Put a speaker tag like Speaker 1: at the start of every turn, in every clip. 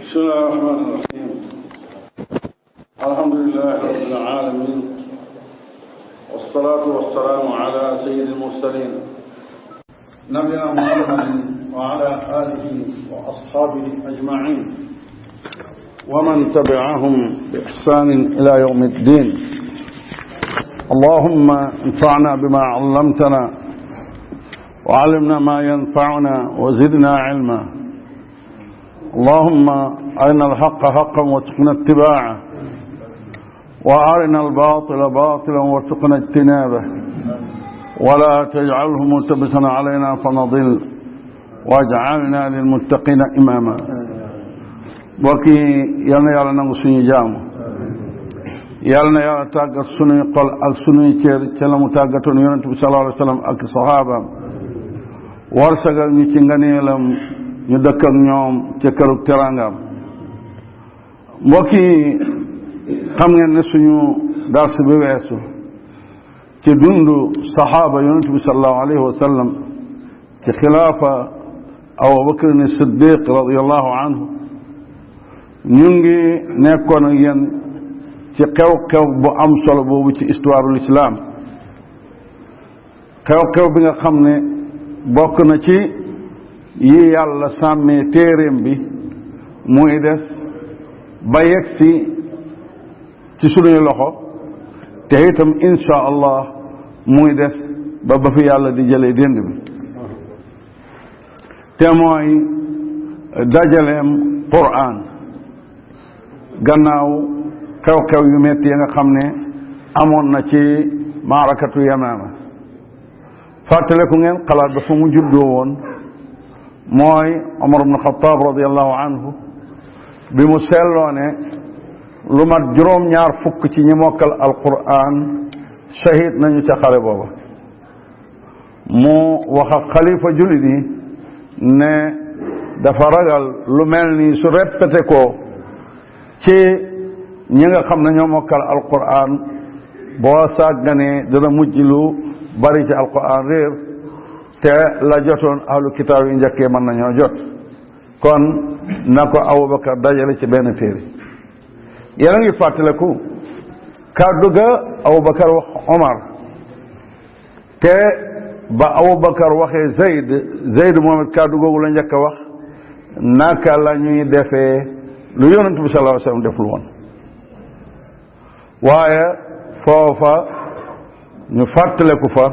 Speaker 1: بسم الله الرحمن الرحيم. الحمد لله رب العالمين، والصلاة والسلام على سيد المرسلين نبينا محمد وعلى آله وأصحابه أجمعين ومن تبعهم بإحسان إلى يوم الدين. اللهم انفعنا بما علمتنا وعلمنا ما ينفعنا وزدنا علما. اللهم أرنا الحق حقا وارزقنا اتباعه، وأرنا الباطل باطلا وارزقنا اجتنابه، ولا تجعله ملتبسا علينا فنضل، واجعلنا للمتقين إماما. bokki yal na yàlla nangu suñu jaamu, yal na yàlla tàggat suñuy xol ak suñuy cër ca la mu tàggatoon yonent bi sallallahu alayhi wa sallam ak saxaabaam, warsagal ñu ci nganeelam ñu dëkk ak ñoom ca kërug teraangaam. mbokk yi xam ngeen ne suñu dars bi weesu ci dundu saxaaba yonent bi sallallahu alayhi wa sallam ci xilaafa Abu Bakr ni Siddiq radiyallahu anhu ñu ngi nekkoon ak yéen ci xew-xew bu am solo boobu ci histoire l'islam, xew-xew bi nga xam ne bokk na ci yi yàlla sàmmee téeréem bi muy des ba yegsi ci sunuy loxo, te itam insha allah muy des ba fi yàlla di jëlee dénd bi, te mooy dajaleem Qur'an gannaaw xew-xew yu metti yi nga xam ne amoon na ci maarakatu Yamaama. fàttaleku ngeen xalaat ba fa mu juddoo woon mooy Omar ibn Khattab radiyallahu anhu bi mu seetloo ne lu mat juróom-ñaar fukk ci ñi mokkal alquran shahid nañu ca xare booba, mu wax ak xalifa jullit yi ne dafa ragal lu mel ni su répété ko ci ñi nga xam ne ñoo mokkal alquran, boo sàgganee dana mujj lu bari ci alquran réer, te la jotoon ahlu kitaab yi njëkkee mën nañoo jot. kon na ko Abubakar dajale ci benn téere. yéen a ngi fàttaliku kàddu ga Abubakar wax Omar, te ba Abubakar waxee Zayd moom it kàddu googu la njëkk a wax, naka la ñuy defee lu yonent bi sallallahu alayhi wa sallam deful woon. waaye foofa ñu fàttaliku fa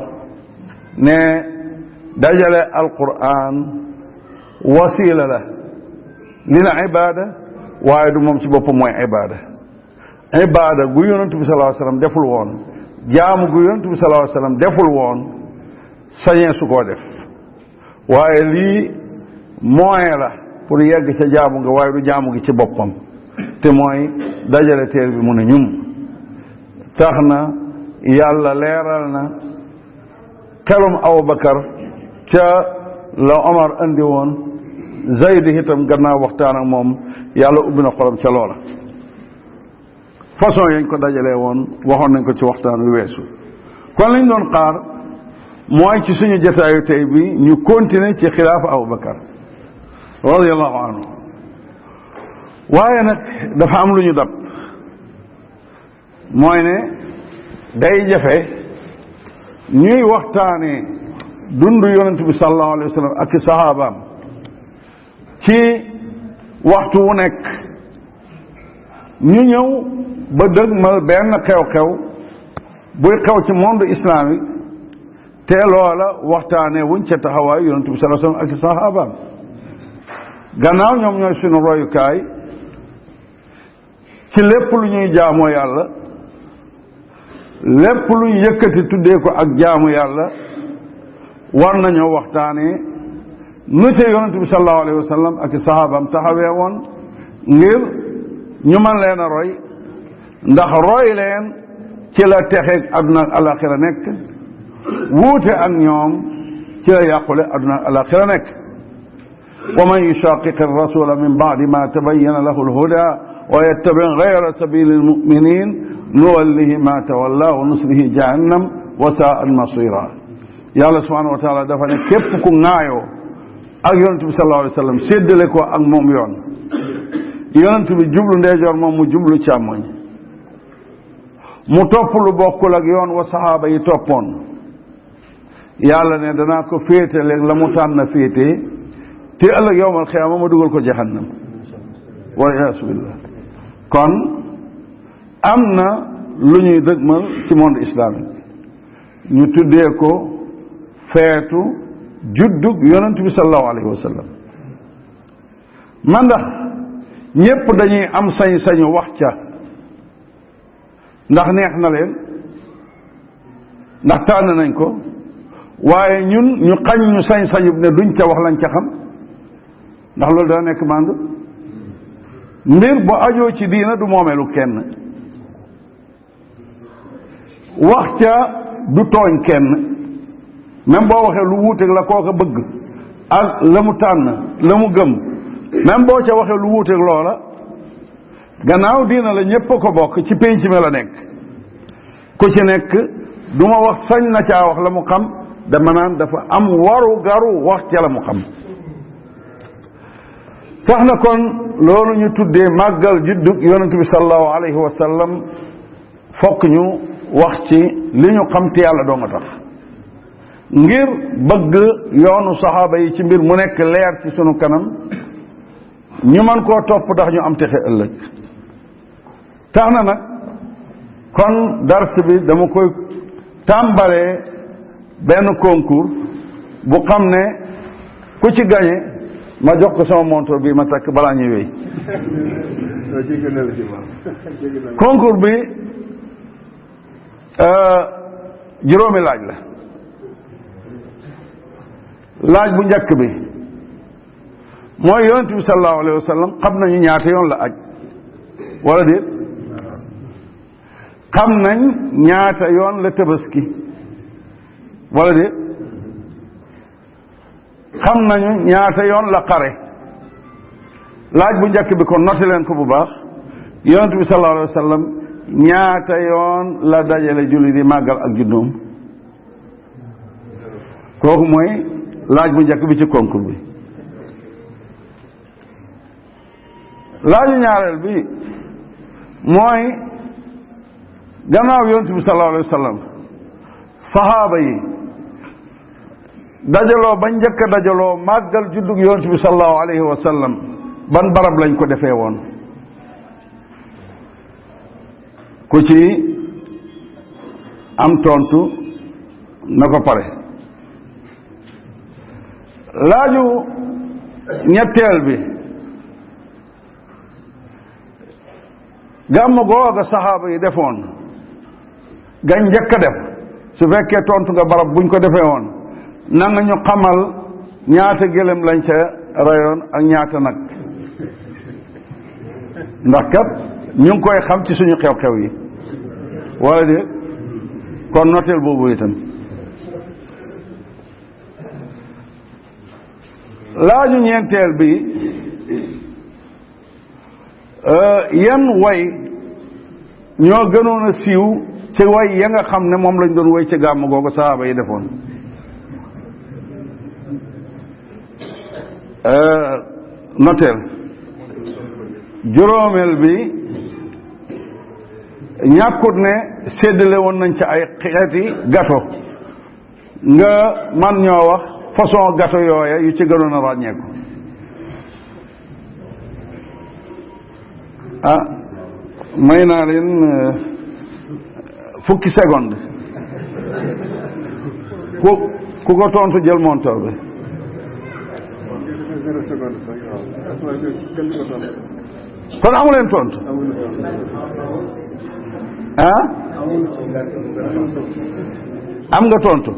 Speaker 1: ne dajale alquran wasiila la lil ibaada, waaye du moom ci boppam mooy ibaada gu yonent bi sallallahu alayhi wa sallam deful woon, jaamu gu yonent bi sallallahu alayhi wa sallam deful woon, sañee su koo def. waaye lii moyen la pour yegg ca jaamu nga, waaye du jaamu gi ci boppam, te mooy dajale téere bi mu ne ñum. tax na yàlla leeral na xelum Abubakar ca la Omar andi woon, Zayd itam gannaaw waxtaan ak moom yàlla ubbi na xolam ca loola. façon yañ ko dajalee woon waxoon nañ ko ci waxtaan wi weesu. kon lañ doon xaar mooy ci suñu jotaayu tey bi ñu continuer ci xilaafa Abubakar radiyallahu anhu. waaye nag dafa am lu ñu dab, mooy ne day jafe ñuy waxtaanee dundu yonent bi sallallahu alayhi wa sallam ak ci saxaabaam ci waxtu wu nekk ñu ñëw ba dëgmal benn xew-xew buy xew ci monde islamique, te loola waxtaanee wuñ ca taxawaayu yonent bi sallallahu alayhi wa sallam ak ci saxaabaam. gannaaw ñoom ñooy suñu royukaay ci lépp lu ñuy jaamoo yàlla, lépp lu ñu yëkkati tuddee ko ak jaamu yàlla, war nañoo waxtaanee nu ca yonent bi sallallahu alayhi wa sallam ak sahaabam taxawee woon ngir ñu mën leen a roy, ndax roy leen ci la texeeg àdduna ak alaxira nekk, wuute ak ñoom ci la yàqule àdduna ak alaxira nekk. wa man yushaqiq ar-rasula min ba'di ma tabayyana lahu al-huda wa yattabi' ghayra sabili al-mu'minin nuwallihi ma tawalla wa nuslihi jahannam wa sa'at masira. yàlla subhanahu wa taala dafa ne képp ku ŋaayoo ak yonent bi sallallahu alayhi wa sallam séddale ko ak moom yoon, yonent bi jublu ndeyjoor moom mu jublu càmmoñ mu topp lu bokkul ak yoon wa saxaaba yi toppoon yàlla ne danaa ko féete léeg la mu tànn féete te ëllëg yowmal xiyaama ma dugal ko jahannam wal iyaasu billah kon am na lu ñuy dëgmal ci monde islamique ñu tuddee ko feetu juddug yonent bi sallallahu alayhi wa sallam man ndax ñépp dañuy am sañ-sañu wax ca ndax neex na leen ndax tànn nañ ko waaye ñun ñu xañ ñu sañ-sañu ne duñ ca wax lañ ca xam ndax loolu dana nekk màndu mbir bu ajoo ci diina du moomeelu kenn wax ca du tooñ kenn même boo waxee lu wuuteeg la kooka bëgg ak la mu tànn la mu gëm même boo ca waxee lu wuuteeg loola gannaaw diina la ñépp a ko bokk ci pénc mi la nekk ku ci nekk du ma wax sañ na caa wax la mu xam dama naan dafa am waru garu wax ca la mu xam tax na kon loolu ñu tuddee màggal juddug yonent bi sallallahu alayhi wa sallam fokk ñu wax ci li ñu xam te yàlla doo nga tax ngir bëgg yoonu saxaaba yi ci mbir mu nekk leer ci sunu kanam ñu man koo topp tax ñu am texe ëllëg tax na nag kon dars bi dama koy tàmbalee benn concours bu xam ne ku ci gañe ma jox ko sama montor bi ma takk balaa ñuy wéy concours bi juróomi laaj la laaj bu njëkk bi mooy yonent bi sallallahu alayhi wa sallam xam nañu ñaata yoon la aj wala déet xam nañ ñaata yoon la tabaski wala déet xam nañu ñaata yoon la xare laaj bu njëkk bi kon noté leen ko bu baax yonent bi sallallahu alayhi wa sallam ñaata yoon la dajale julli di màggal ak juddoom kooku mooy laaj bu njëkk bi ci concours bi laaju ñaareel bi mooy gannaaw yonent bi sallallahu alayhi wa sallam saxaaba yi dajaloo ba njëkk a dajaloo màggal juddug yonent bi sallallahu alayhi wa sallam ban barab lañ ko defee woon ku ci am tontu na ko pare laaju ñetteel bi gàmm googa saxaaba yi defoon gañ njëkk a def su fekkee tontu nga barab buñ ko defee woon na nga ñu xamal ñaata gëlëm lañ ca rayoon ak ñaata nag ndax kat ñu ngi koy xam ci suñu xew-xew yi wala de kon noteel boobu itam laaju ñeenteel bi yan way ñoo gënoon a siiw ci way ya nga xam ne moom lañ doon way ci gàmm googu sahaaba yi defoon noteel juróomeel bi ñàkkut ne séddale woon nañ ca ay xeeti gato nga man ñoo wax façon gato yooya yu ci gënoon a ràññeeku ah may naa leen fukki seconde ku ko tontu jël montor bi kon amu leen tontu ah am nga tontu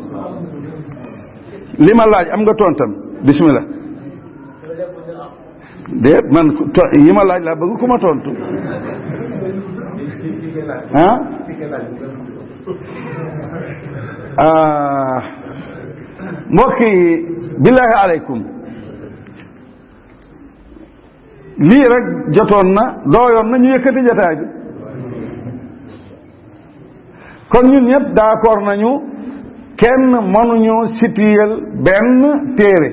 Speaker 1: li ma laaj am nga tontam bismillah déet man yi ma laaj laa bëgg ku ma tontu mbokk yi billahi aleykum lii rek jotoon na dooyoon na ñu yëkkati jotaay bi kon ñun ñëpp d'accord nañu kenn mënuñoo situer benn téere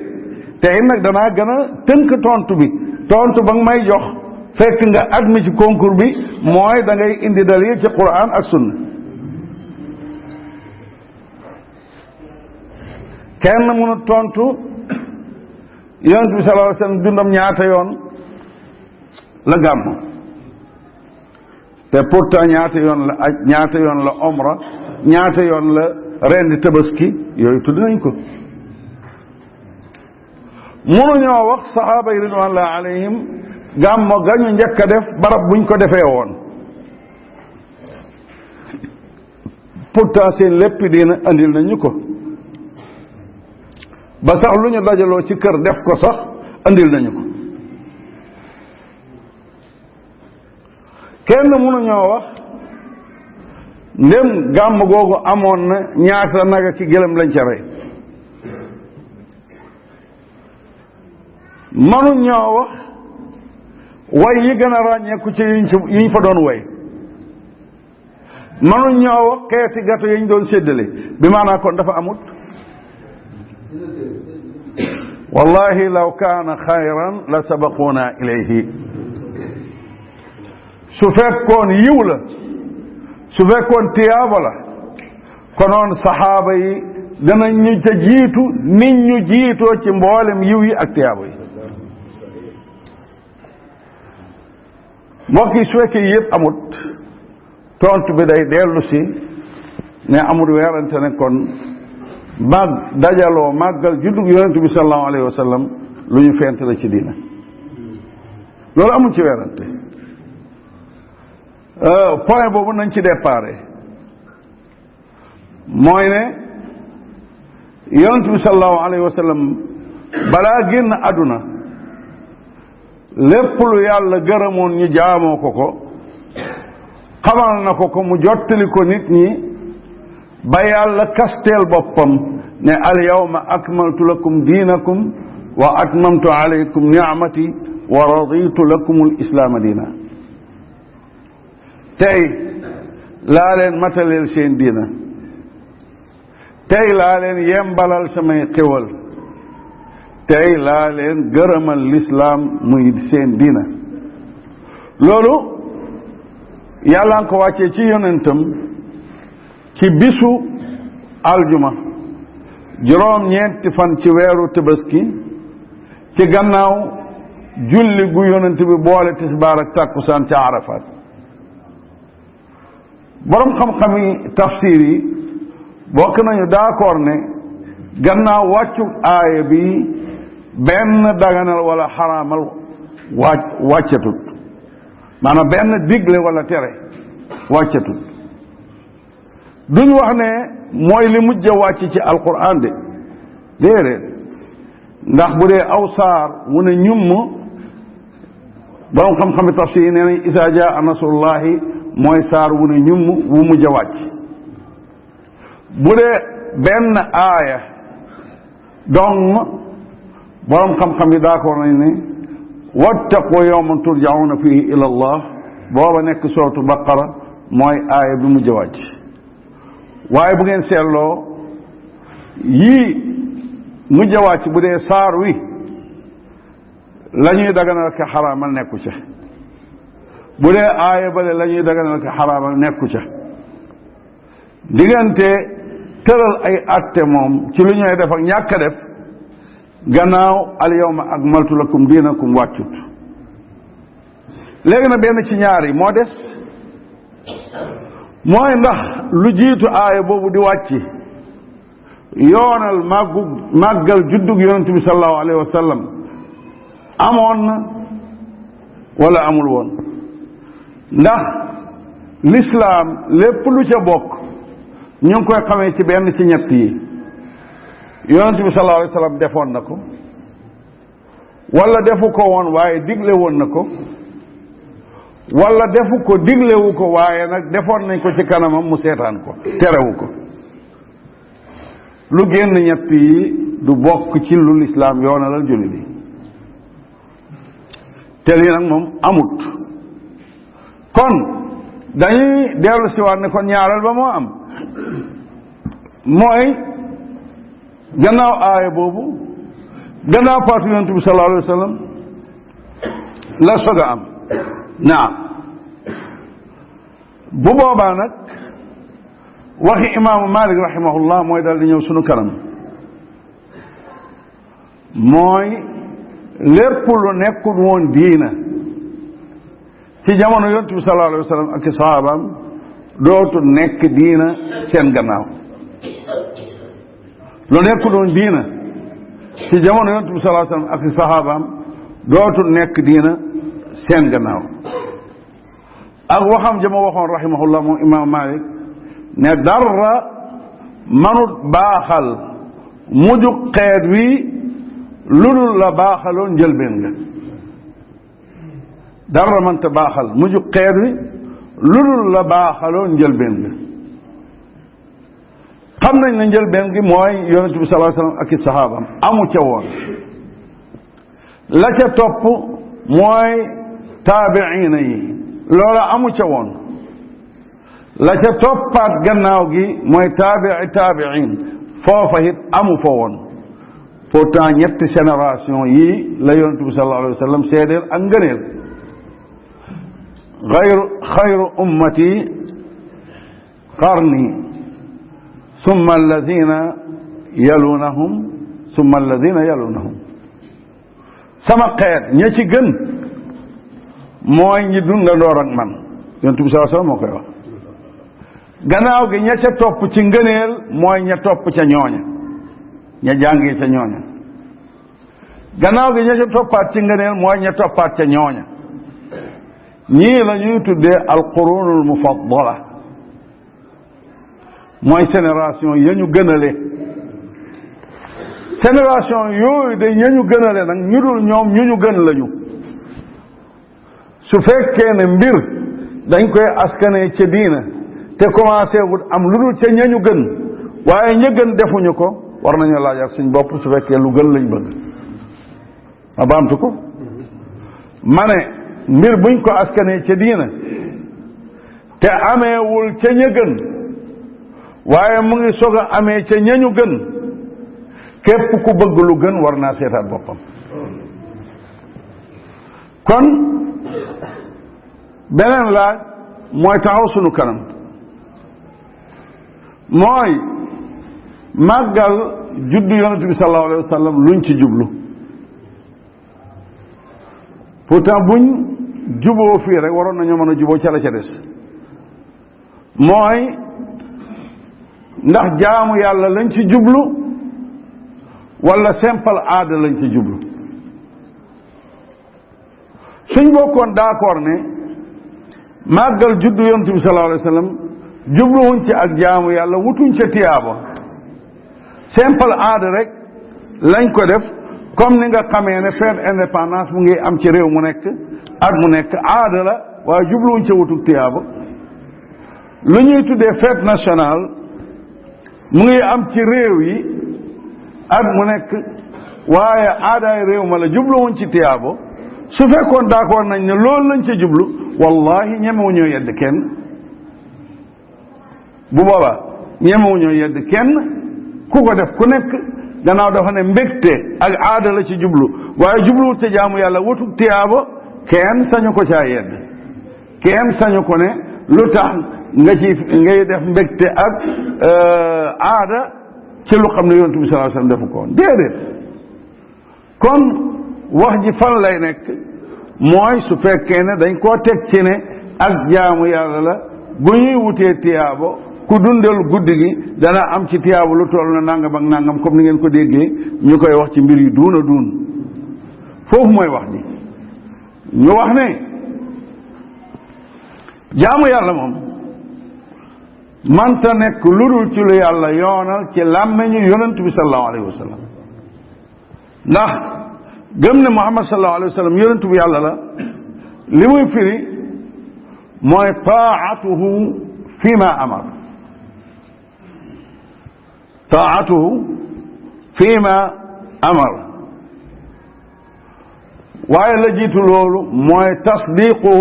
Speaker 1: te nag danaa gën a tënk tontu bi tontu ba nga may jox fekk nga admis ci concours bi mooy da ngay indi dalil ci Quran ak sunna kenn mënu tontu yonent bi sallallahu alayhi wa sallam dundam ñaata yoon la gàmm te pourtant ñaata yoon la aj ñaata yoon la omra ñaata yoon la rendi tabaski yooyu tudd nañ ko mënuñoo wax saxaaba yi ridwanullahi alayhim gàmmo gañu njëkk a def barab buñ ko defee woon pourtant seen lépp diina andil nañu ko ba sax lu ñu dajaloo ci kër def ko sax andil nañu ko kenn mënuñoo wax ndem gàmm googu amoon na ñaata naga ki gëlëm lañ ca rey mënuñoo wax way yi gën a ràññeeku ci yuñ fa doon way mënuñoo wax xeeti gato yi ñu doon séddale bi maanaa kon dafa amut wallahi law kaana xayran la sabaquuna ilayhi su fekkoon yiw la su fekkoon tiyaaba la konoon saxaaba yi danañ ñu ca jiitu nit ñu jiitoo ci mboolem yiw yi ak tiyaaba yi mbokk yi su fekkee yëpp amut tontu bi day dellu si ne amul weerante ne kon dajaloo màggal juddug yonent bi sallallahu alayhi wa sallam lu ñu fent la ci diina loolu amul ci weerante point boobu nañ ci déparé mooy ne yonent bi sallallahu alayhi wa sallam balaa génn àdduna lépp lu yàlla gërëmoon ñu jaamoo ko xamal na ko mu jottali ko nit ñi ba yàlla kasteel boppam ne al yawma akmaltu lakum diinakum wa atmamtu alaykum ni'mati wa raditu lakum al islaama diina tey laa leen mataleel seen diina tey laa leen yembalal samay xéwal tey laa leen gërëmal lislaam muy seen diina loolu yàlla nga ko wàccee ci yonentam ci bisu aljuma juróom-ñeenti fan ci weeru tabaski ci gannaaw julli gu yonent bi boole tisbaar ak tàkkusaan ca Arafat borom xam-xami tafsir yi bokk nañu d'accord ne gannaaw wàccu aaya bi benn daganal wala xaraamal wàccatut maanaam benn digle wala tere wàccatut duñ wax ne mooy li mujj a wàcc ci alquran de déedéet ndax bu dee aw saar mu ne ñumm borom xam-xami tafsir yi nee nañ isa jaa nasrullahi mooy saar wu ne ñumm wu mujj a wàcc bu dee benn aaya dong borom xam-xam yi d'accord nañ ne wattaqu yawman turja'una fihi ila allah booba nekk sootu baqara mooy aaya bi mujj a wàcc waaye bu ngeen seetloo yii mujj a wàcc bu dee saar wi la ñuy daganal ka xaraamal nekku ca bu dee aaya bale la ñuy daganal ka xaraamal nekku ca diggante tëral ay atte moom ci lu ñuy def ak ñàkk a def gannaaw al yawma akmaltu lakum diinakum wàccut léegi na benn ci ñaar yi moo des mooy ndax lu jiitu aaya boobu di wàcc yoonal màggal juddug yonent bi sallallahu alayhi wa sallam amoon na wala amul woon ndax l'islam lépp lu ca bokk ñu ngi koy xamee ci benn ci ñett yi yonent bi sallallahu alayhi wa sallam defoon na ko wala defu ko woon waaye digle woon na ko wala defu ko diglewu ko waaye nag defoon nañ ko ci kanamam mu seetaan ko terewu ko lu génn ñett yi du bokk ci lu lislaam yoonalal julli bi te lii nag moom amut kon dañuy dellu si waat ne kon ñaareel ba moo am mooy gannaaw aaya boobu gannaaw faatu yonent bi sallallahu alayhi wa sallam la soog a am naam bu boobaa nag waxi imaamu Malik rahimahullah mooy daal di ñëw sunu kanam mooy lépp lu nekkul woon diina ci jamono yonent bi sallallahu alayhi wa sallam ak i sahabaam dootu nekk diina seen gannaaw lu nekkul woon diina ci jamono yonent bi sallallahu alayhi wa sallam ak i sahabaam dootu nekk diina seen gannaaw ak waxam jama waxoon rahimahullah moom imam Malik ne dara manut baaxal mujug xeet wi lu dul la baaxaloon njëlbeen nga dara mënta baaxal mujug xeet wi lu dul la baaxaloon njëlbeen nga xam nañ ne njëlbeen gi mooy yonent bi sallallahu alayhi wasallam ak i sahaabam amu ca woon la ca topp mooy taabiina yi loola amu ca woon la ca toppaat gannaaw gi mooy taabiin foofa it amu fa woon pourtant ñetti génération yi la yonent bi sallallahu alayhi wa sallam seedeel ak ngëneel xayru ummati qarni summa alladina yalunahum sama xeet ña ci gën mooy ñi dundandoor ak man yonent bi sallallahu alayhi wa sallam moo koy wax gannaaw gi ña ca topp ci ngëneel mooy ña topp ca ñooña ña jàngee ca ñooña gannaaw gi ña ca toppaat ci ngëneel mooy ña toppaat ca ñooña ñii la ñuy tuddee alqurunul mufaddala mooy génération ya ñu gënale génération yooyu de ña ñu gënale nag ñu dul ñoom ñu gën lañu su fekkee ne mbir dañ koy askanee ca diina te commencé wut am lu dul ca ñañu gën waaye ña gën defuñu ko war nañu laajaat suñ bopp su fekkee lu gën lañ bëgg ma baamtu ko ma ne mbir buñ ko askanee ca diina te ameewul ca ña gën waaye mu ngi soog a amee ca ñañu gën képp ku bëgg lu gën war naa seetaat boppam kon beneen laaj mooy taxaw sunu kanam mooy màggal juddu yonent bi sallallahu alayhi wa sallam luñ ci jublu pourtant buñ juboo fii rek waroon nañoo mën a juboo ca la ca des mooy ndax jaamu yàlla lañ ci jublu wala simple aada lañ ci jublu suñ bokkoon d'accord ne màggal juddu yonent bi sallallahu alayhi wa sallam jubluwuñ ci ak jaamu yàlla wutuñ ca tiyaaba simple aada rek lañ ko def comme ni nga xamee ne fête indépendance mu ngi am ci réew mu nekk at mu nekk aada la waaye jubluwuñ ca wutuk tiyaaba lu ñuy tuddee fête nationale mu ngi am ci réew yi at mu nekk waaye aadaay réew ma la jubluwuñ ci tiyaaba su fekkoon d'accord nañ ne loolu lañ ca jublu wallahi ñemewuñoo yedd kenn bu boobaa ñemewuñoo yedd kenn ku ko def ku nekk gannaaw dafa ne mbégte ak aada la ci jublu waaye jubluwut ca jaamu yàlla wutuk tiyaaba kenn sañu ko caa yedd kenn sañu ko ne lu tax ngay def mbégte ak aada ci lu xam ne yonent bi sallallahu alayhi wasallam defu ko woon déedéet kon wax ji fan lay nekk mooy su fekkee ne dañ koo teg ci ne ak jaamu yàlla la bu ñuy wutee tiyaabo ku dundal guddi gi dana am ci tiyaabo lu toll na nangam ak nangam comme ni ngeen ko déggee ñu koy wax ci mbir yu duun a duun foofu mooy wax ji ñu wax ne jaamu yàlla moom manta nekk lu dul ci lu yàlla yoonal ci làmmeñu yonent bi sallallahu alayhi wa sallam ndax gëm ne Muhammad sallallahu alayhi wa sallam yonentu bi yàlla la li muy firi mooy taatuhu fi ma amar taatuhu fi ma amar waaye la jiitu loolu mooy tasdiquhu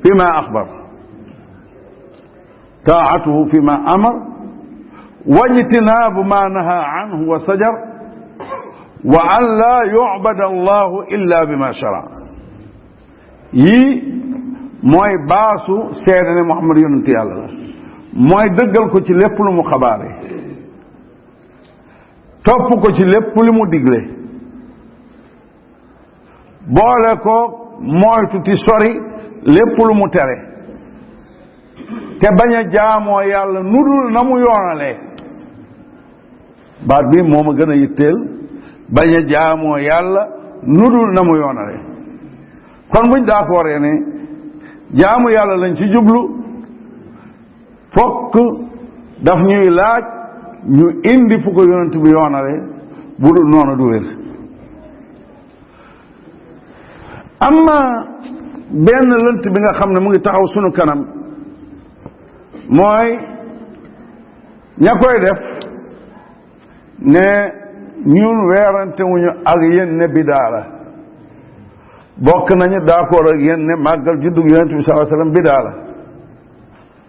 Speaker 1: fi ma axbar taatuhu fi ma amar wajtinaabu ma naha anhu wa sajar wa an laa yu'bada allahu illa bima shara yii mooy baasu seede ne Muhammad yonent yàlla la mooy dëggal ko ci lépp lu mu xabaare topp ko ci lépp lu mu digle boole ko moytu ti sori lépp lu mu tere te bañ a jaamoo yàlla nudul na mu yoonalee baat bi moo ma gën a yitteel bañ a jaamoo yàlla nudul na mu yoonalee kon buñ d'accordee ne jaamu yàlla lañ ci jublu fokk daf ñuy laaj ñu indi fu ko yonent bi yoonale bu dul noonu du wér amma benn lënt bi nga xam ne mu ngi taxaw sunu kanam mooy ña koy def ne ñun weerante wuñu ak yéen ne bidaa la bokk nañu d'accord ak yéen ne màggal juddug yonent bi sallallahu alayhi wasallam bidaa la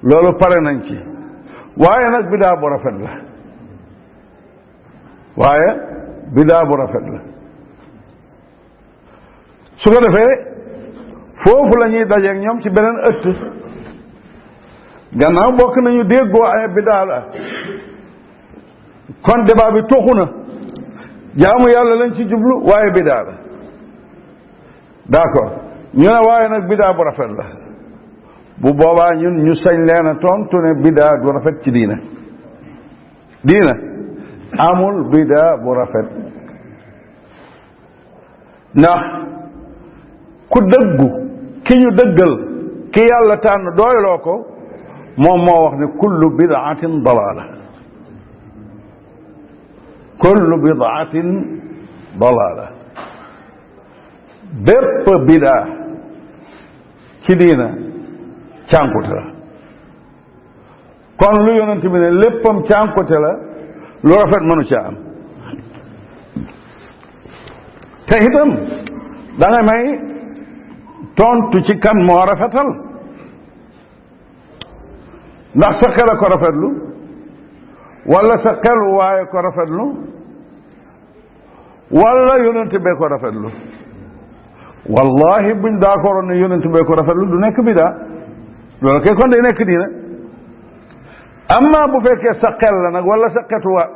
Speaker 1: loolu pare nañ ci waaye nag bidaa bu rafet la waaye bidaa bu rafet la su ko defee foofu la ñuy dajeeg ñoom ci beneen ëtt gannaaw bokk nañu déggoo ay bidaa la kon débat bi toxu na jaamu yàlla lañ ci jublu waaye bidaa la d'accord ñu ne waaye nag bidaa bu rafet la bu boobaa ñun ñu sañ leen a tontu ne bidaa du rafet ci diina amul bidaa bu rafet ndax ku dëggu ki ñu dëggal ki yàlla tànn doyloo ko moom moo wax ne kullu bidaatin dalaala bépp bidaa ci diina cànkute la kon lu yonent bi ne léppam cànkute la lu rafet mënu ca am te itam da nga may tontu ci kan moo rafetal ndax sa xel a ko rafetlu wala sa xel waaye ko rafetlu wala yonent bee ko rafetlu wallahi buñ d'accord ne yonent bee ko rafetlu du nekk bidaa loolu kay kon day nekk diina amma bu fekkee sa xel la nag wala sa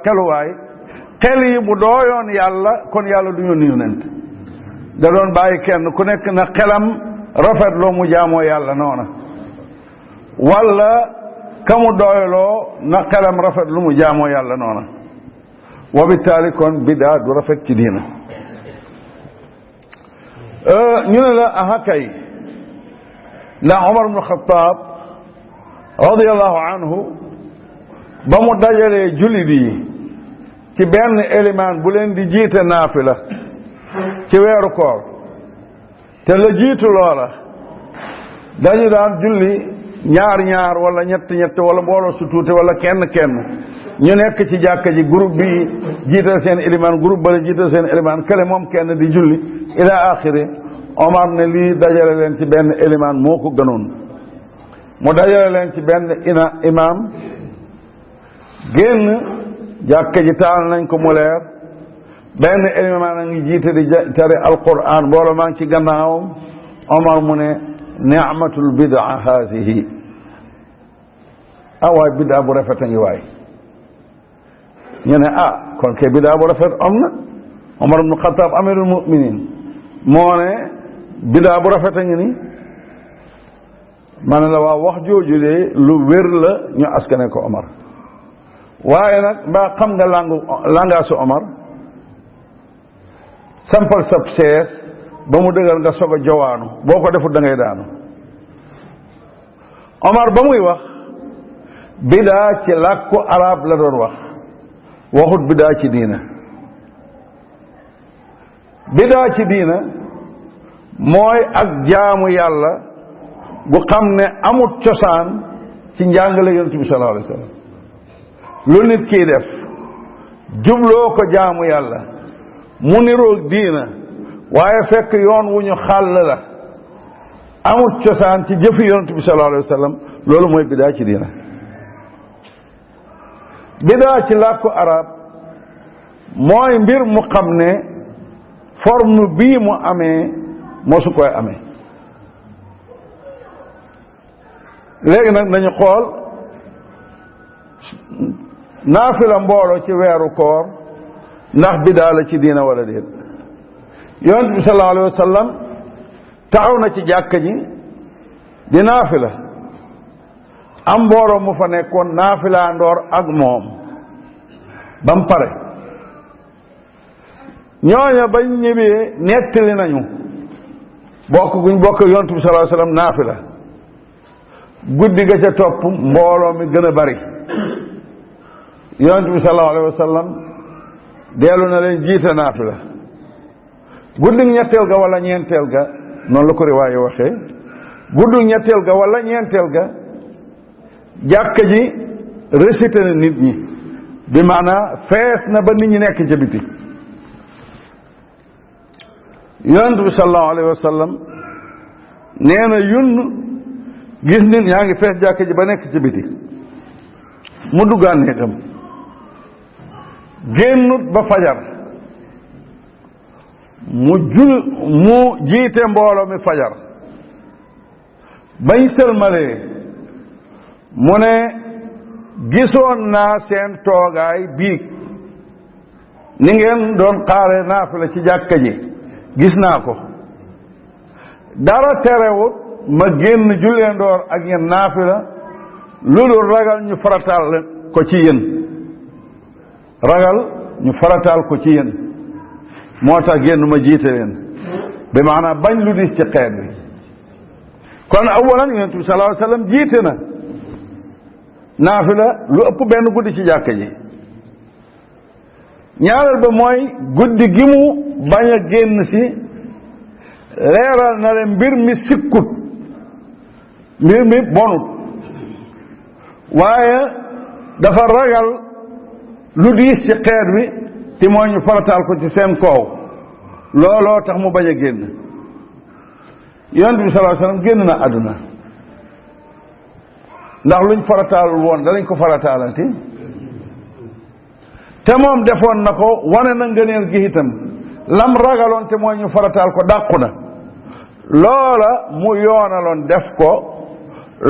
Speaker 1: xeluwaay xel yi bu dooyoon yàlla kon yàlla du yónni yonent da doon bàyyi kenn ku nekk na xelam rafetloo mu jaamoo yàlla noona wala ka mu doyloo na xelam rafetlu mu jaamoo yàlla noona wa bittaali kon bidaa du rafet ci diina ñu ne la aha kay ndax Omar ibn Khattab radiyallahu anhu ba mu dajalee jullit yi ci benn élimaan bu leen di jiite naafila ci weeru koor te la jiitu loola dañu daan julli ñaar wala ñett wala mbooloo su tuuti wala kenn ñu nekk ci jàkka ji groupe bi jiital seen élimaan groupe bale jiital seen élimaan kële moom kenn di julli ila axiri Omar ne lii dajale leen ci benn élimaan moo ko gënoon mu dajale leen ci benn imaam génn jàkka ji taal nañ ko mu leer benn élimaan a ngi jiite di tari alquran mbooloo maa ngi ci gannaawam Omar mu ne ni'matul bidaa haasihi waay bidaa bu rafet a ngi waay ñu ne kon kay bidaa bu rafet am na Omar ibn Khattab amirul muminin moo ne bidaa bu rafet a ngi ni ma ne la waa wax jooju de lu wér la ñu askane ko Omar waaye nag mbaa xam nga langaasu Omar sampal sab sees ba mu dëggal nga soog a jowaanu boo ko defut da ngay daanu Omar ba muy wax bidaa ci làkku arab la doon waxut bidaa ci diina bidaa ci diina mooy ak jaamu yàlla bu xam ne amut cosaan ci njàngale yonent bi sallallahu alayhi wa sallam lu nit kii def jubloo ko jaamu yàlla mu niroog diina waaye fekk yoon wu ñu xàll la amut cosaan ci jëfi yonent bi sallallahu alayhi wa sallam loolu mooy bidaa ci diina bidaa ci làkku arab mooy mbir mu xam ne forme bii mu amee mosu koy amee léegi nag nañu xool naafila mbooloo ci weeru koor ndax bidaa la ci diina wala déet. yonent bi sallallahu alayhi wa sallam taxaw na ci jàkka ji di naafila am mbooloo mu fa nekkoon naafila ndoor ak moom ba mu pare ñooña bañ ñëwee nettali nañu bokk guñ bokk yonent bi sallallahu alayhi wa sallam naafila guddi ga ca topp mbooloo mi gën a bari yonent bi sallallahu alayhi wa sallam dellu na leen jiite naafila guddi ñetteel ga wala ñeenteel ga noonu la ko riwaaye waxee guddi ñetteel ga wala ñeenteel ga jàkka ji récité na nit ñi bi maanaa fees na ba nit ñi nekk ca biti yonent bi sallallahu alayhi wa sallam nee na yunn gis nit ñaa ngi fees jàkka ji ba nekk ci biti mu duggaan néegam génnut ba fajar mu jiite mbooloo mi fajar bañ sëlmalee mu ne gisoon naa seen toogaay biig ni ngeen doon xaare naafila ci jàkka ji gis naa ko dara terewut ma génn jullendoor ak yéen naafila loolu ragal ñu farataal ko ci yéen ragal ñu farataal ko ci yéen moo tax génn ma jiite leen bi maanaam bañ lu dis ci xeet bi kon awalan yonent bi sallallahu alayhi wa sallam jiite na naafila lu ëpp benn guddi ci jàkka ji ñaareel ba mooy guddi gi mu bañ a génn si leeral na leen mbir mi sikkut mbir mi bonut waaye dafa ragal lu diis ci xeet bi te mooy ñu farataal ko ci seen koow looloo tax mu bañ a génn yonent bi sallallahu alayhi wasallam génn na àdduna ndax luñ farataalul woon danañ ko farataalati te moom defoon na ko wane na ngëneel gi itam lam ragaloon te mooy ñu farataal ko dàqu na loola mu yoonaloon def ko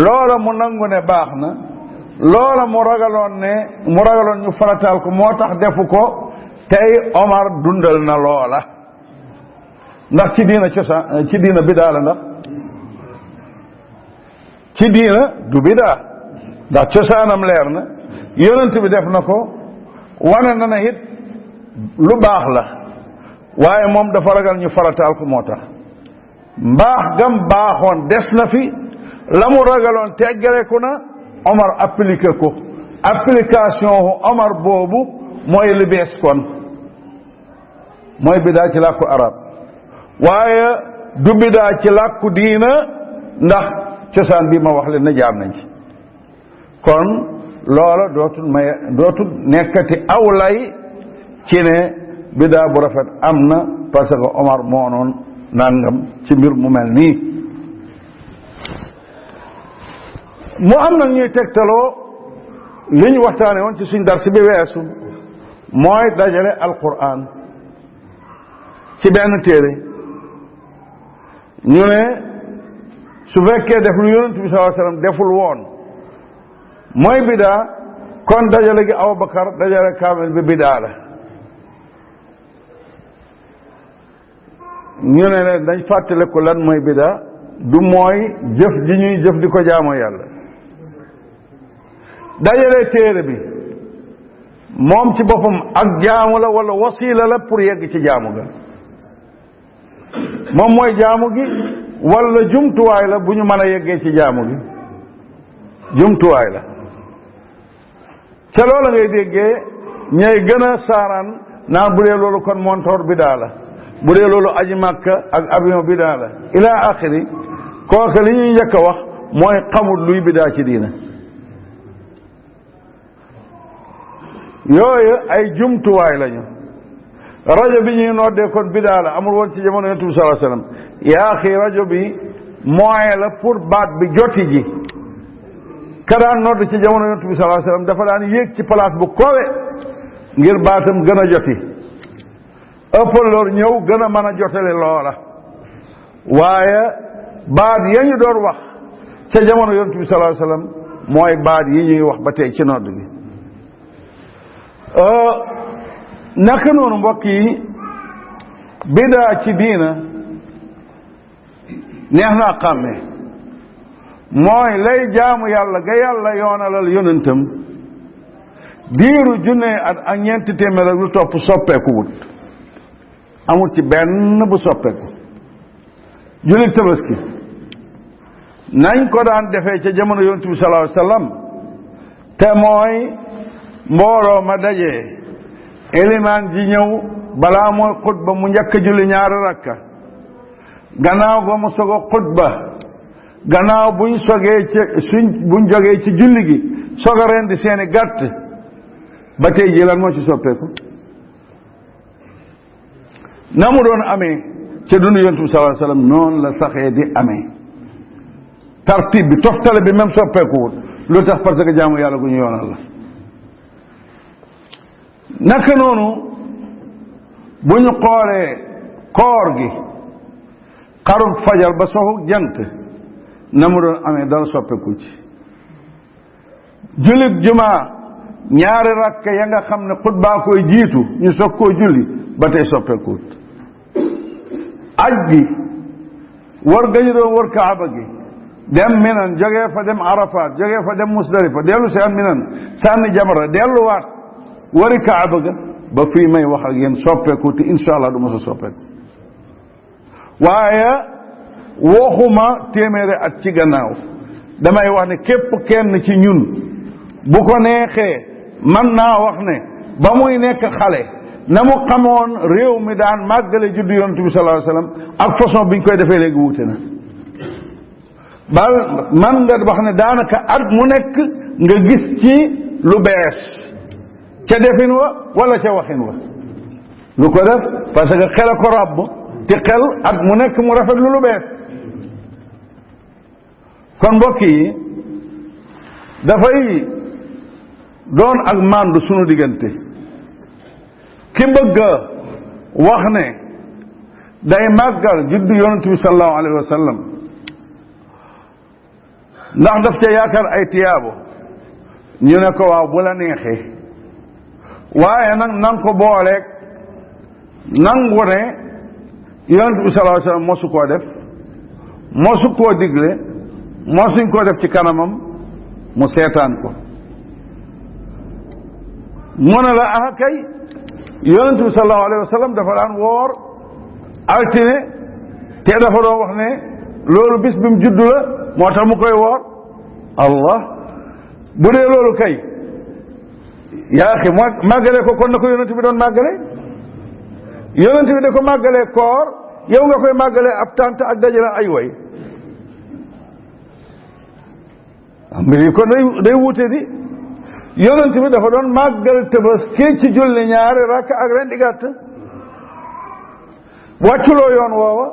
Speaker 1: loola mu nangu ne baax na loola mu ragaloon ñu farataal ko moo tax defu ko tey Omar dundal na loola ndax ci diina cosaan ci diina bidaa la ndax ci diina du bidaa ndax cosaanam leer na yonent bi def na ko wane na ne it lu baax la waaye moom dafa ragal ñu farataal ko moo tax mbaax gam baaxoon des na fi la mu ragaloon teggereku na Omar appliqué ko application hu Omar boobu mooy li bees kon mooy bidaa ci làkku arab waaye du bidaa ci làkku diina ndax cosaan bi ma wax leen na jaam nañ ci kon loola dootul nekkati aw lay ci ne bidaa bu rafet am na parce que Omar moo noon nangam ci mbir mu mel nii mu am nag ñuy tegtaloo li ñu waxtaane woon ci suñ dars bi weesu mooy dajale alquran ci benn téere ñu ne su fekkee def lu yonent bi sallallahu alayhi wasallam deful woon mooy bidaa kon dajale gi Abubakar dajale kaamil bi bidaa la ñu ne leen dañ fàttale ko lan mooy bidaa du mooy jëf ji ñuy jëf di ko jaamoo yàlla dajale téere bi moom ci boppam ak jaamu la wala wasiila la pour yegg ci jaamu ga moom mooy jaamu gi wala jumtuwaay la bu ñu mën a yeggee ci jaamu gi jumtuwaay la ca loola ngay déggee ñay gën a saaraan naan bu dee loolu kon montoor bidaa la bu dee loolu aji màkka ak avion bidaa la ila axiri kooka li ñuy njëkk a wax mooy xamul luy bidaa ci diina yooyu ay jumtuwaay lañu rajo bi ñuy noddee kon bidaa la amul woon ci jamono yonent bi sallallahu alayhi wasallam yaa xi rajo bi moyen la pour baat bi joti ji ka daan nodd ci jamono yonent bi sallallahu alayhi wasallam dafa daan yéeg ci place bu kowe ngir baatam gën a joti ëppal loolu ñëw gën a mën a jotale loola waaye baat ya ñu doon wax ca jamono yonent bi sallallahu alayhi wasallam mooy baat yi ñuy wax ba tey ci nodd gi naka noonu mbokk yi bidaa ci diina neex naa xàmmee mooy lay jaamu yàlla ga yàlla yoonalal yonentam diiru junne at ak ñeenti téeméer ak lu topp soppeeku wut amul ci benn bu soppeeku jullit tabaski nañ ko daan defee ca jamono yonent bi sallallahu alayhi wasallam te mooy mbooloo ma dajee élimaan ji ñëw balaa mooy xutba mu njëkk julli ñaari rakka gannaaw ba mu sogo xutba gannaaw buñ jógee ci julli gi soga rendi seeni gàtt ba tey ji lan moo ci soppeeku na mu doon amee ca dundu yonent bi sallallahu alayhi wasallam noonu la saxee di amee tartib bi toftale bi même soppeekuwut lu tax parce que jaamu yàlla gu ñu yoonal la naka noonu bu ñu xoolee koor gi xarub fajar ba soxu jant na mu doon amee dara soppeeku ci jullit jumaa ñaari rakk ya nga xam ne xutbaa koy jiitu ñu soog koo julli ba tey soppeekuwut aj gi war gañu doon war kaaba gi dem minan jógee fa dem arafat jógee fa dem musdalifa dellu si am minan sànni jamra delluwaat wari kaaba ga ba fii may wax ak yéen soppeeku te insha allah du ma sa soppeeku waaye waxuma téeméeri at ci gannaaw damay wax ne képp kenn ci ñun bu ko neexee man naa wax ne ba muy nekk xale na mu xamoon réew mi daan màggale juddu yonent bi sallallahu alayhi wasallam ak façon biñ koy defee léegi wuute na bal man nga wax ne daanaka at mu nekk nga gis ci lu bees ca defin wa wala ca waxin wa lu ko def parce que xel a ko ràbb te xel at mu nekk mu rafet lu bees kon mbokk yi dafay doon ak màndu sunu diggante ki bëgg wax ne day màggal juddu yonent bi sallallahu alayhi wa sallam ndax daf ca yaakaar ay tiyaabo ñu ne ko waaw bu la neexee waaye nag nang ko booleeg nangu ne yonent bi sallallahu alayhi wa sallam mosu koo def mosu koo digle mosuñ koo def ci kanamam mu seetaan ko mu ne la ah kay yonent bi sallallahu alayhi wa sallam dafa daan woor altine te dafa doon wax ne loolu bis bi mu juddu la moo tax mu koy woor allah bu dee loolu kay yaa xi màggale ko kon na ko yonent bi doon màggale yonent bi da ko màggalee koor yow nga koy màggalee ab tànt ak dajale ay way mbir yi kon day wuute di yonent bi dafa doon màggal Tabaski ci julli ñaari rakk ak rendi gàtt wàcculoo yoon woowa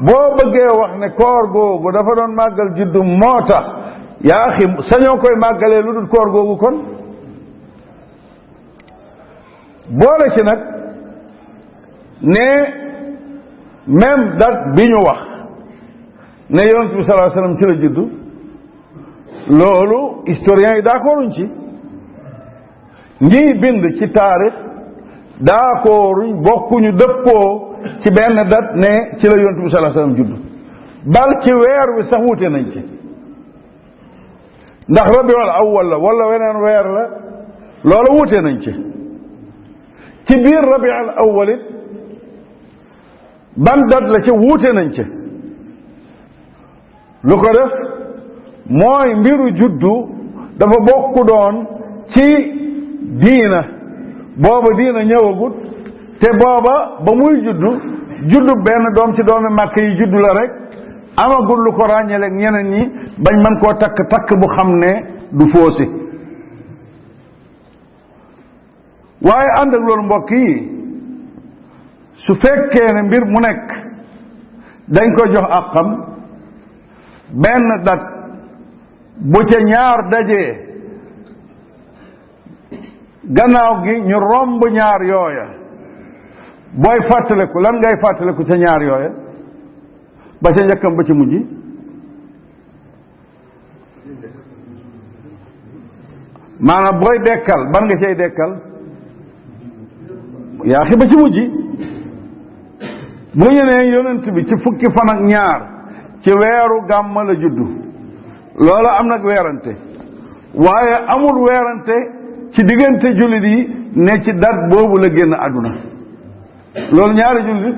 Speaker 1: boo bëggee wax ne koor googu dafa doon màggal juddu moo tax yaa xi sañoo koy màggalee lu dul koor googu kon boole ci nag ne même date bi ñu wax ne yonent bi sallallahu alayhi wasallam ci la juddu loolu historiens yi d'accorduñ ci ñiy bind ci taarix d'accorduñ bokkuñu dëppoo ci benn date ne ci la yonent bi sallallahu alayhi wasallam juddu bal ci weer wi sax wuute nañ ci ndax rabiul awwal la wala weneen weer la loolu wuute nañ ci biir rabiul awwal it ban date la ci wuute nañ ci lu ko def mooy mbiru juddu dafa bokku doon ci diina booba diina ñëwagut te booba ba muy juddu benn doom ci doomi màkk yi juddu la rek amagul lu ko ràññaleeg ñeneen ñi bañ mën koo takk bu xam ne du foosi waaye ànd ak loolu mbokk yi su fekkee ne mbir mu nekk dañ ko jox àqam benn dat bu ca ñaar dajee gannaaw gi ñu romb ñaar yooya booy fàttaliku lan ngay fàttaliku ca ñaar yooya ba ca njëkkam ba ca mujj maanaam booy dekkal ban nga cay dekkal yaa xi ba ci mujj bu ñu nee yonent bi ci fukki fan ak ñaar ci weeru gàmm la juddu loola am nag weerante waaye amul weerante ci diggante jullit yi ne ci date boobu la génn àdduna loolu ñaari jullit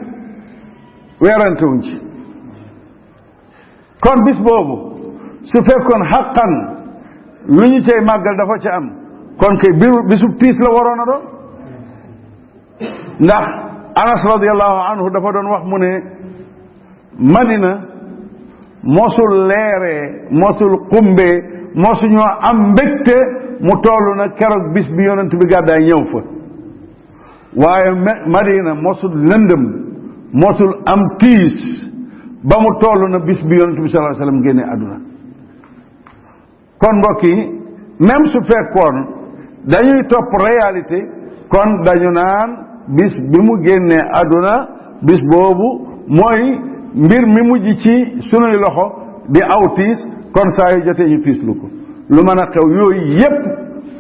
Speaker 1: weerante wuñ ci kon bis boobu su fekkoon xaqan lu ñu cay màggal dafa ci am kon kay bisub tiis la waroon a doon ndax Anas radiallahu anhu dafa doon wax mu ne Madina mosul leeree mosul xumbee mosuñoo am mbégte mu toll na keroog bis bi yonent bi gàddaay ñëw fa waaye Madina mosul lëndëm mosul am tiis ba mu toll na bis bi yonent bi sallallahu alayhi wasallam génne àdduna kon mbokk yi même su fekkoon dañuy topp réalité kon dañu naan bis bi mu génnee àdduna bis boobu mooy mbir mi mujj ci sunuy loxo di aw tiis kon saa yu jotee ñu tiis lu ko lu mën a xew yooyu yépp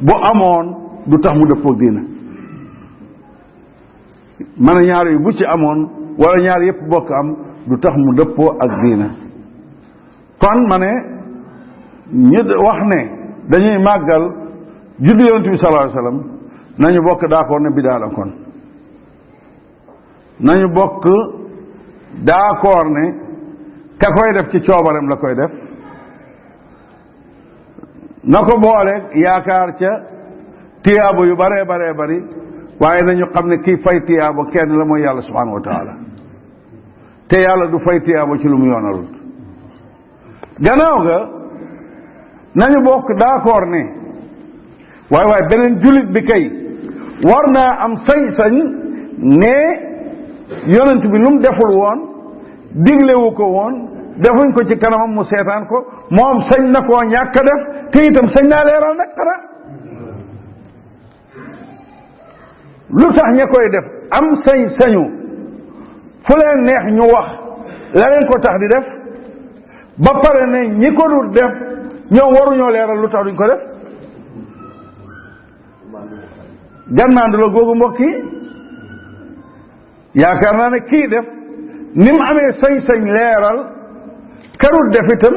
Speaker 1: bu amoon du tax mu dëppoog diina man a ñaar yu bu ci amoon wala ñaar yépp bokk am du tax mu dëppoo ak diina kon ma ne ñu wax ne dañuy màggal juddu yonent bi sallallahu alayhi wasallam nañu bokk d'accord ne bidaa la kon nañu bokk d'accord ne ka koy def ci coobareem la koy def na ko boole yaakaar ca tiyaabo yu baree baree bari waaye nañu xam ne kii fay tiyaabo kenn la mooy yàlla subhanahu wa taala te yàlla du fay tiyaabo ci lu mu yoonalul gannaaw ga nañu bokk d'accord ne waaye beneen jullit bi kay war naa am sañ-sañ ne yonent bi lu mu deful woon diglewu ko woon defuñ ko ci kanamam mu seetaan ko moom sañ na koo ñàkk a def te itam sañ naa leeral nag xanaa lu tax ña koy def am sañ-sañu fu leen neex ñu wax la leen ko tax di def ba pare ne ñi ko dul def ñoom waruñoo leeral lu tax duñ ko def gànnaandu la googu mbokk yi yaakaar naa ne kii def ni mu amee sañ-sañ leeral karul def itam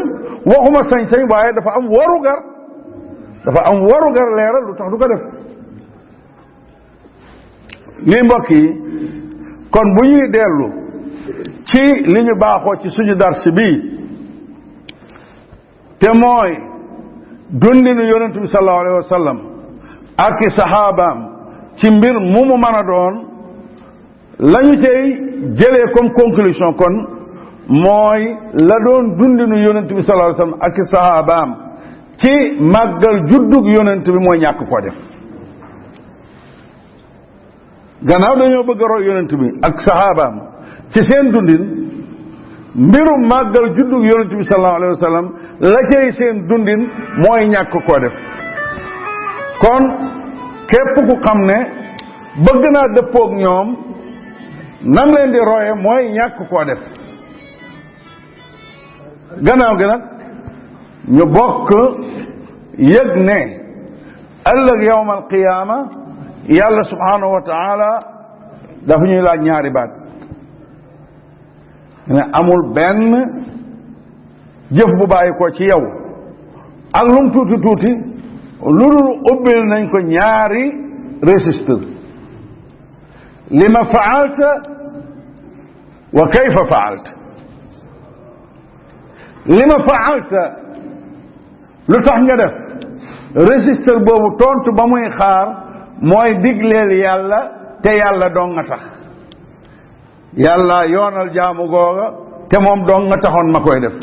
Speaker 1: waxuma sañ-sañ waaye dafa am warugar leeral lu tax du ko def lii mbokk yi kon bu ñuy dellu ci li ñu baaxoo ci suñu dars bii te mooy dundinu yonent bi sallallahu alayhi wa sallam ak i saxaabaam ci mbir mu mën a doon la ñu cay jëlee comme conclusion kon mooy la doon dundinu yonent bi sallallahu alayhi wa sallam ak i saxaabaam ci màggal juddug yonent bi mooy ñàkk ko def gannaaw dañoo bëgg a roy yonent bi ak saxaabaam ci seen dundin mbirum màggal juddug yonent bi sallallahu alayhi wa sallam la cay seen dundin mooy ñàkk koo def kon képp ku xam ne bëgg naa dëppoog ñoom nam leen di roye mooy ñàkk koo def gannaaw gi nag ñu bokk yëg ne ëllëg yawmal qiyaama yàlla subhanahu wa taala dafa ñuy laaj ñaari baat ne amul benn jëf bu bàyyi ko ci yow ak lum tuuti tuuti lu dul ubbil nañ ko ñaari registre lima faalta wa kayfa faalta lima faalta lu tax nga def registre boobu tontu ba muy xaar mooy digleel yàlla te yàlla dong nga tax yàlla yoonal jaamu googa te moom dong nga taxoon ma koy def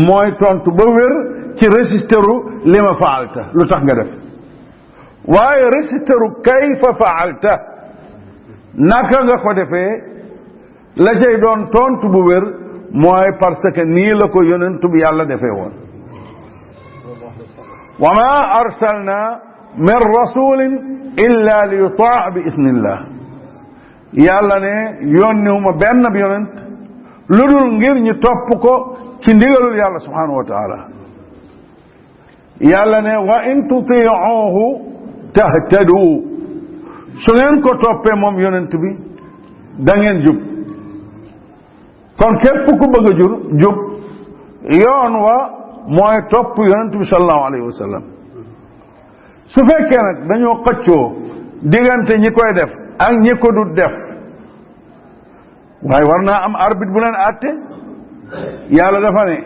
Speaker 1: mooy tontu ba wér ci registre li ma faalta lu tax nga def waaye registre kayfa faalta naka nga ko defee la cay doon tontu bu wér mooy parce que nii la ko yonentu bi yàlla defee woon wa ma arsalna min rasulin illa li yutaa bi isnillah yàlla ne yónniwuma benn bi yonent lu dul ngir ñu topp ko ci ndigalul yàlla subhanahu wa taala yàlla ne wa in tutiuhu tahtadu su ngeen ko toppee moom yonent bi da ngeen jub kon képp ku bëgg a jub yoon wa mooy topp yonent bi sallallahu alayhi wa sallam su fekkee nag dañoo xëccoo diggante ñi koy def ak ñi ko du def waaye war naa am arbitre bu leen àtte yàlla dafa ne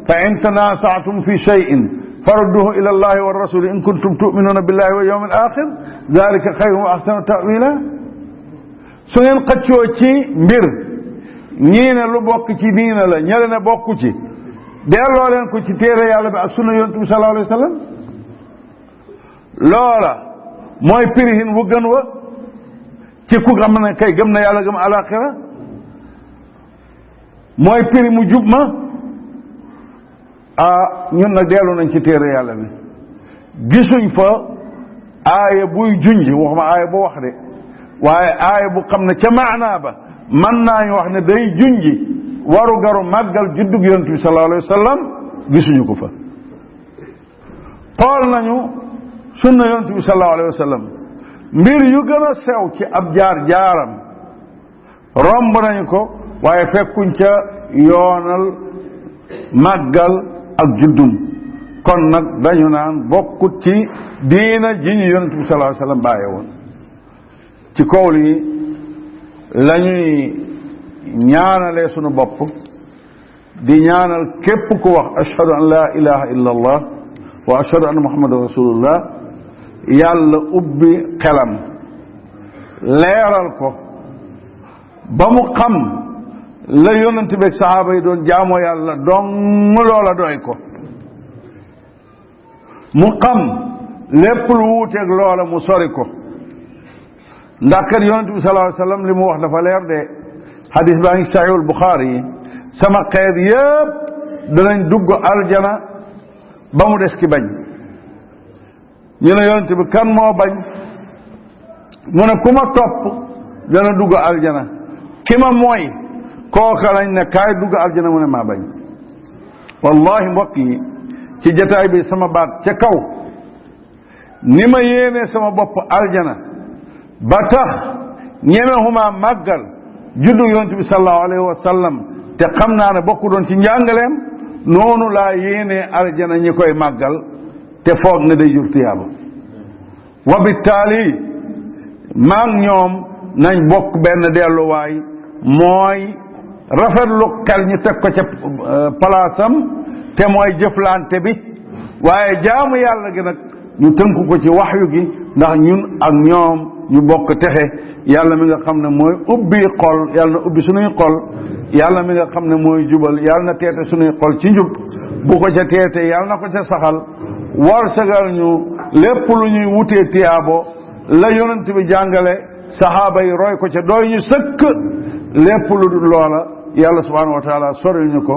Speaker 1: fa in tanasaatum fi shay'in farudduhu ila allahi wa rasuli in kuntum tuminuna billahi wa yawmi al axir dalika xayrun wa ahsanu tawila su ngeen xëccoo ci mbir ñii ne lu bokk ci diina la ñele ne bokku ci delloo leen ko ci téere yàlla bi ak sunna yonent bi sallallahu alayhi wa sallam loola mooy pirihin wu gën wa ci ku xam ne kay gëm na yàlla gëm alaxira mooy piri mu jub ma ñun nag dellu nañ ci téere yàlla bi gisuñ fa aaya buy junj waxuma aaya bu wax de waaye aaya bu xam ne ca maanaa ba mën naañu wax ne day junji waru garu màggal juddug yonent bi sallallahu alayhi wa sallam gisuñu ko fa xool nañu sunna yonent bi sallallahu alayhi wa sallam mbir yu gën a sew ci ab jaar-jaaram romb nañu ko waaye fekkuñ ca yoonal màggal ak juddum kon nag dañu naan bokkut ci diina ji ñu yonent bi sallallahu alayhi wa sallam bàyyi woon ci kaw lii la ñuy ñaanalee sunu bopp di ñaanal képp ku wax ashhadu an la ilaha illa allah wa ashhadu anna muhammadan rasulullah yàlla ubbi xelam leeral ko ba mu xam la yonent bi sahaaba yi doon jaamoo yàlla dong loola doy ko mu xam lépp lu wuuteeg loola mu sori ko ndax kat yonent bi sallallahu alayhi wa sallam li mu wax dafa leer de xadis baa ngi saxiihul Buxaari yi sama xeet yëpp danañ dugg aljana ba mu des ki bañ ñu ne yonent bi kan moo bañ mu ne ku ma topp dana dugg aljana ki ma mooy kooka lañ ne kaay dugg aljana mu ne maa bañ wallahi mbokk yi ci jataay bi sama baat ca kaw ni ma yéenee sama bopp aljana ba tax ñemexuma màggal juddu yonent bi sallallahu alayhi wa sallam te xam naa ne bokku doon ci njàngaleem noonu laa yéenee aljana ñi koy màggal te foog ne day jur tiyaaba wa bittaali maag ñoom nañ bokk benn delluwaay mooy rafetlu xel ñu teg ko ca palaasam te mooy jëflante bi waaye jaamu yàlla gi nag ñu tënku ko ci waxyu gi ndax ñun ak ñoom ñu bokk texe yàlla mi nga xam ne mooy ubbi xol yàlla na ubbi suñuy xol yàlla mi nga xam ne mooy jubal yàlla na teete suñuy xol ci njub bu ko ca teete yàlla na ko ca saxal war sagal ñu lépp lu ñuy wutee tiyaabo la yonent bi jàngale saxaaba yi roy ko ca doy ñu sëkk lépp lu dul loola yàlla subhanahu wa taala sori ñu ko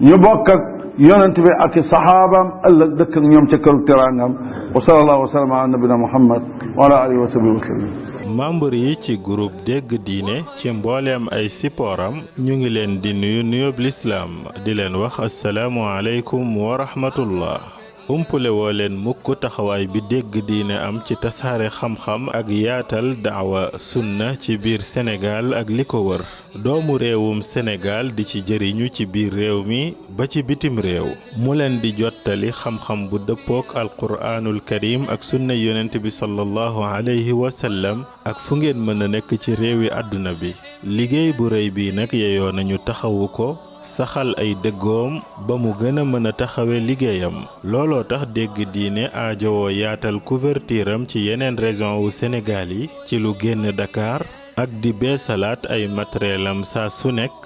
Speaker 1: ñu bokk ak yonent bi ak i saxaabaam ëllëg dëkk ak ñoom ca këru teraangam wa sallallahu wa sallam ala nabina muhammad wa ala alihi wa sahbihi wa sallam
Speaker 2: membre yi ci groupe dégg diine ci mbooleem ay sipooram ñu ngi leen di nuyu nuyób lislaam di leen wax asalaamu aleykum wa rahmatullah umpule woo leen mukk taxawaay bi dégg diine am ci tasaare xam-xam ak yaatal daawa sunna ci biir Sénégal ak li ko wër doomu réewum Sénégal di ci jëriñu ci biir réew mi ba ci bitim réew mu leen di jottali xam-xam bu dëppook alquraanul karim ak sunna yonent bi sallallahu alayhi wa sallam ak fu ngeen mën a nekk ci réewi àdduna bi liggéey bu rëy bi nag yeyoo nañu taxawu ko saxal ay dëggoom ba mu gën a mën a taxawe liggéeyam looloo tax dégg diine aajowoo yaatal couverture am ci yeneen région wu Sénégal yi ci lu génn Dakar ak di beesalaat ay matérielam saa su nekk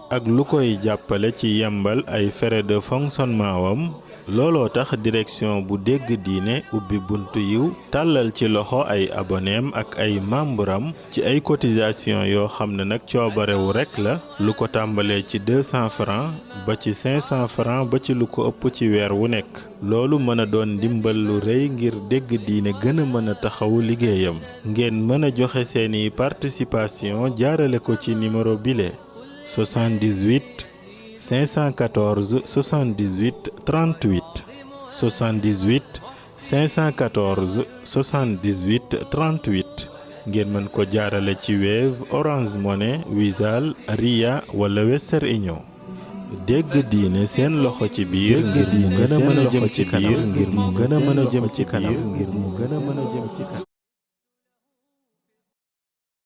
Speaker 2: ak lu koy jàppale ci yembal ay frais de fonctionnement wam looloo tax direction bu dégg diine ubbi buntu yiw tàllal ci loxo ay aboneem ak ay membram ci ay cotisation yoo xam ne nag coobarewu rekk la lu ko tàmbalee ci 200 francs ba ci 500 francs ba ci lu ko ëpp ci weer wu nekk loolu mën a doon ndimbal lu rëy ngir dégg diine gën a mën a taxawu liggéeyam ngeen mën a joxe seeni participation jaarale ko ci numéro bile 78 514 78 38 78 514 78 38 ngeen mën ko jaarale ci Wave, Orange Money, Wizall, Ria wala Western Union. dégg diine seen loxo ci biir ngir mu gën a mën a jëm ci kanam.